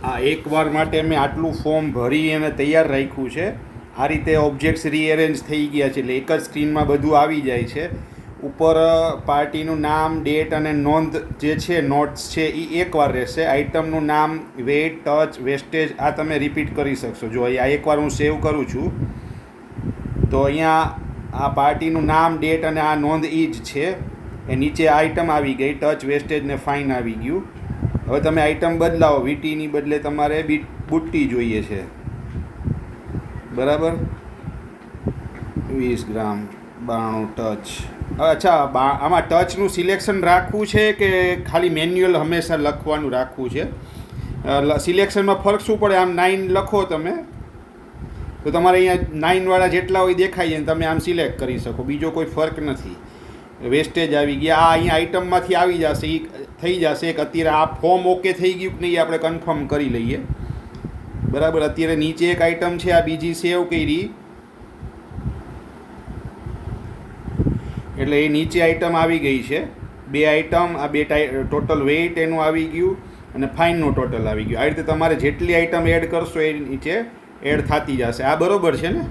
આ એકવાર માટે મેં આટલું ફોર્મ ભરી અને તૈયાર રાખ્યું છે. આ રીતે ઓબ્જેક્ટ્સ રીએરેન્જ થઈ ગયા છે, એટલે એક જ સ્ક્રીનમાં બધું આવી જાય છે. ઉપર પાર્ટીનું નામ, ડેટ અને નોંધ જે છે, નોટ્સ છે, એ એકવાર રહેશે. આઇટમનું નામ, વેઇટ, ટચ, વેસ્ટેજ આ તમે રિપીટ કરી શકશો. જો અહીંયા એકવાર હું સેવ કરું છું તો અહીંયા આ પાર્ટીનું નામ, ડેટ અને આ નોંધ એ જ છે. એ નીચે આઇટમ આવી ગઈ, ટચ, વેસ્ટેજ ને ફાઇન આવી ગયું. હવે તમે આઇટમ બદલાવો, વીટીની બદલે તમારે બુટ્ટી જોઈએ છે, બરાબર? 20 ગ્રામ 92 ટચ. અચ્છા, આમાં ટચનું સિલેક્શન રાખવું છે કે ખાલી મેન્યુઅલ હંમેશા લખવાનું રાખવું છે? સિલેક્શનમાં ફરક શું પડે? આમ 9 લખો તમે તો તમારે અહીંયા 9 વાળા જેટલા હોય દેખાય છે, તમે આમ સિલેક્ટ કરી શકો, બીજો કોઈ ફરક નથી. વેસ્ટેજ આવી ગયા, આ અહીંયા આઇટમમાંથી આવી જશે, એ થઈ જશે. એક અત્યારે આ ફોર્મ ઓકે થઈ ગયું કે નહીં આપણે કન્ફર્મ કરી લઈએ, બરાબર? અત્યારે નીચે એક આઇટમ છે, આ બીજી સેવ કરી, એટલે એ નીચે આઇટમ આવી ગઈ છે. 2 આઇટમ, આ 2 ટોટલ વેઇટ એનું આવી ગયું અને ફાઇનનું ટોટલ આવી ગયું. આ રીતે તમારે જેટલી આઇટમ એડ કરશો એ નીચે એડ થતી જશે. આ બરોબર છે ને?